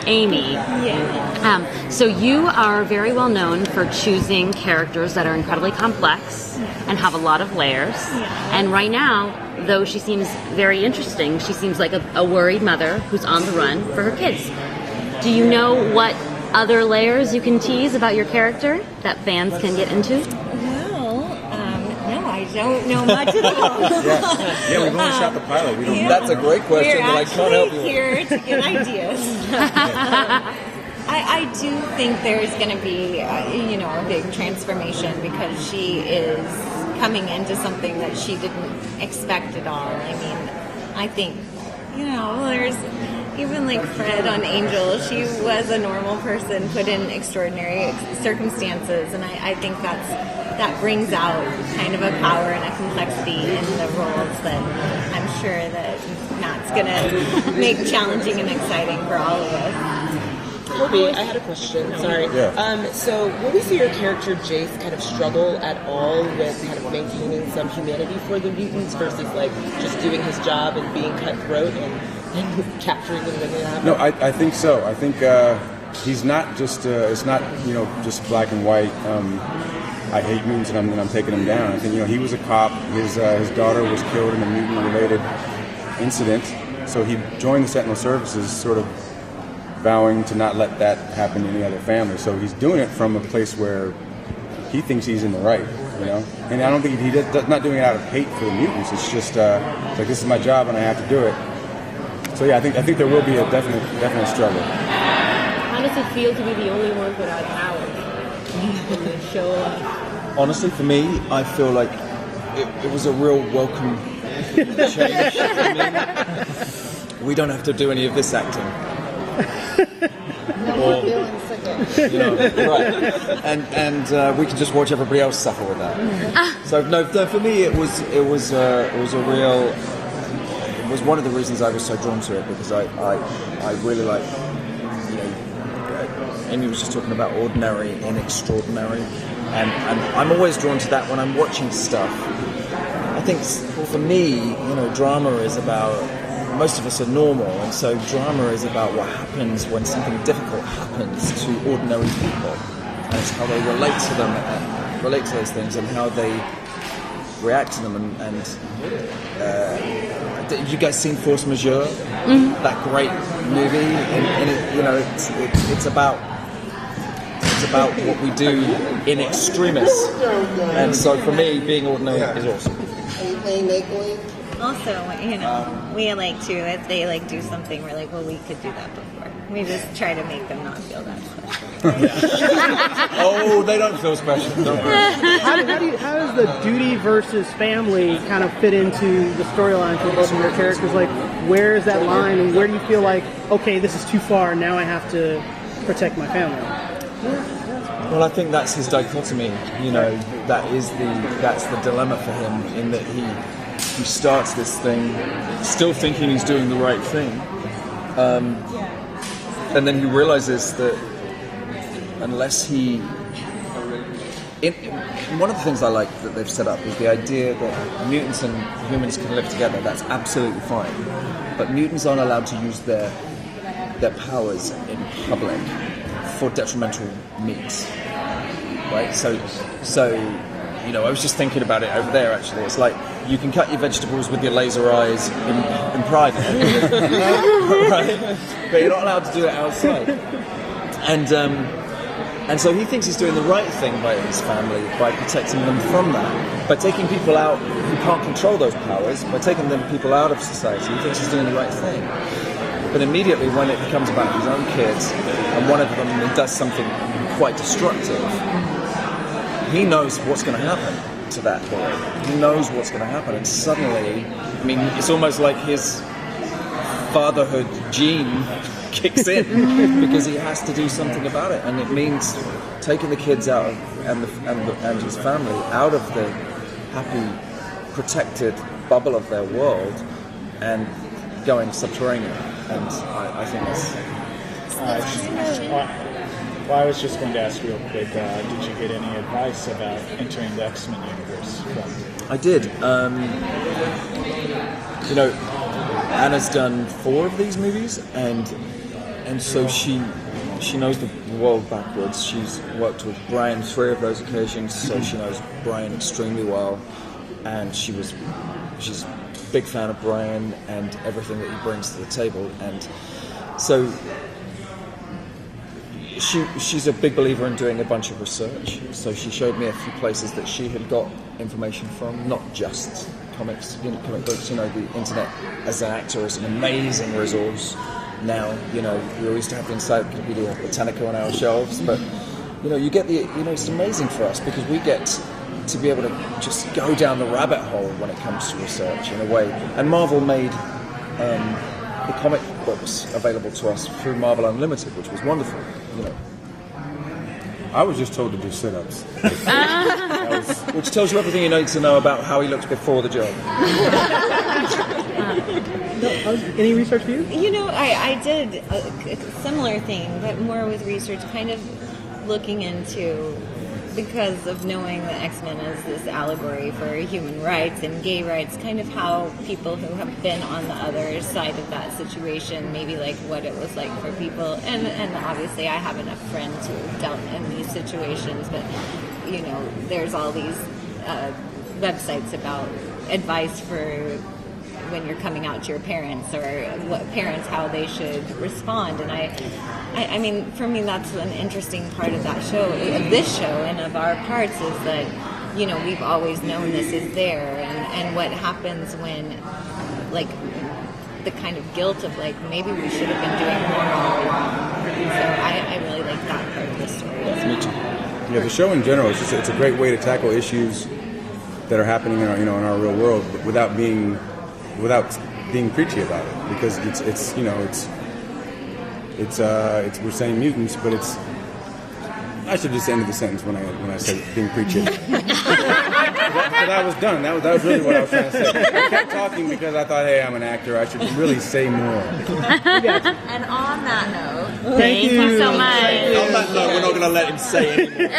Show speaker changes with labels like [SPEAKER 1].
[SPEAKER 1] Amy.
[SPEAKER 2] Yeah.
[SPEAKER 1] So you are very well known for choosing characters that are incredibly complex and have a lot of layers. And right now, though she seems very interesting, she seems like a worried mother who's on the run for her kids. Do you know what other layers you can tease about your character that fans can get into?
[SPEAKER 2] No, I don't know much at all.
[SPEAKER 3] Yeah, we've only shot the pilot. We don't.
[SPEAKER 4] That's a great question, but I can't help you.
[SPEAKER 2] We're here to get ideas. I do think there's going to be, a big transformation because she is coming into something that she didn't expect at all. I mean, I think, there's even like Fred on Angel, she was a normal person put in extraordinary circumstances, and I think that brings out kind of a power and a complexity in the roles that I'm sure that Matt's going to make challenging and exciting for all of us.
[SPEAKER 5] Kobe, I had a question. Sorry.
[SPEAKER 3] Yeah.
[SPEAKER 5] So, will we see your character Jace kind of struggle at all with kind of maintaining some humanity for the mutants versus like just doing his job and being cutthroat and capturing them when they happen?
[SPEAKER 3] No, I think so. I think he's not just. It's not just black and white. I hate mutants and I'm taking him down. I think he was a cop. His daughter was killed in a mutant-related incident, so he joined the Sentinel Services, sort of vowing to not let that happen to any other family. So he's doing it from a place where he thinks he's in the right, And I don't think he's not doing it out of hate for the mutants. It's just like, this is my job and I have to do it. So yeah, I think there will be a definite struggle.
[SPEAKER 6] How does it feel to be the only one without powers in the show?
[SPEAKER 4] Honestly, for me, I feel like it was a real welcome change for me. We don't have to do any of this acting. Right. And we can just watch everybody else suffer with that. So no, for me it was a real. It was one of the reasons I was so drawn to it, because I really like, Amy was just talking about ordinary and extraordinary, and I'm always drawn to that when I'm watching stuff. I think for me, drama is about. Most of us are normal, and so drama is about what happens when something difficult happens to ordinary people, and it's how they relate to them, relate to those things, and how they react to them. Have you guys seen Force Majeure? Mm-hmm. That great movie, and it's about what we do in extremis, and so for me, being ordinary is awesome.
[SPEAKER 7] Are you playing make-believe?
[SPEAKER 2] Also, we like to, if they like do something, we're like, well, we could do that before. We just try to make them not feel that special.
[SPEAKER 4] Oh, they don't feel special. Don't worry.
[SPEAKER 8] How does the duty versus family kind of fit into the storyline for both of your characters? Like, where is that line, and where do you feel like, okay, this is too far, now I have to protect my family?
[SPEAKER 4] Well, I think that's his dichotomy. That's the dilemma for him, in that he starts this thing still thinking he's doing the right thing, and then he realizes that unless he... one of the things I like that they've set up is the idea that mutants and humans can live together. That's absolutely fine, but mutants aren't allowed to use their powers in public for detrimental means, right? So I was just thinking about it over there, actually. It's like, you can cut your vegetables with your laser eyes in private, right? But you're not allowed to do it outside. And so he thinks he's doing the right thing by his family, by protecting them from that. By taking people out who can't control those powers, by taking people out of society, he thinks he's doing the right thing. But immediately when it becomes about his own kids, and one of them does something quite destructive, he knows what's going to happen to that boy. He knows what's going to happen, and suddenly, it's almost like his fatherhood gene kicks in because he has to do something about it, and it means taking the kids out and his family out of the happy, protected bubble of their world and going subterranean. And I think that's.
[SPEAKER 9] Well, I was just going to ask real quick, did you get any advice about entering the X-Men universe?
[SPEAKER 4] I did. Anna's done 4 of these movies, and and so she knows the world backwards. She's worked with Brian 3 of those occasions, so she knows Brian extremely well, and she's a big fan of Brian and everything that he brings to the table, and so she's a big believer in doing a bunch of research. So she showed me a few places that she had got information from, not just comics, comic books. The internet as an actor is an amazing resource now. We used to have the Encyclopedia Britannica on our shelves, but you get it's amazing for us because we get to be able to just go down the rabbit hole when it comes to research in a way. And Marvel made the comic books available to us through Marvel Unlimited, which was wonderful.
[SPEAKER 3] I was just told to do sit-ups.
[SPEAKER 4] Which tells you everything you need to know about how he looked before the job.
[SPEAKER 8] Any research for you?
[SPEAKER 2] I did a similar thing, but more with research, kind of looking into, because of knowing that X-Men is this allegory for human rights and gay rights, kind of how people who have been on the other side of that situation, maybe like what it was like for people, and obviously I have enough friends who've dealt in these situations, but there's all these websites about advice for when you're coming out to your parents, or what parents, how they should respond. And I mean, for me, that's an interesting part of that show, of this show, and of our parts, is that we've always known this is there, and what happens when, like, the kind of guilt of like, maybe we should have been doing more all along. So I really like that part of the story.
[SPEAKER 4] Me too.
[SPEAKER 3] Yeah, the show in general is it's a great way to tackle issues that are happening in our in our real world, but without being preachy about it, because it's we're saying mutants, but it's, I should just end the sentence when I said being preachy. But I was done. That was really what I was trying to say. I kept talking because I thought, hey, I'm an actor. I should really say more.
[SPEAKER 2] And on that note,
[SPEAKER 1] thank you so much.
[SPEAKER 4] On that note, we're not going to let him say anything.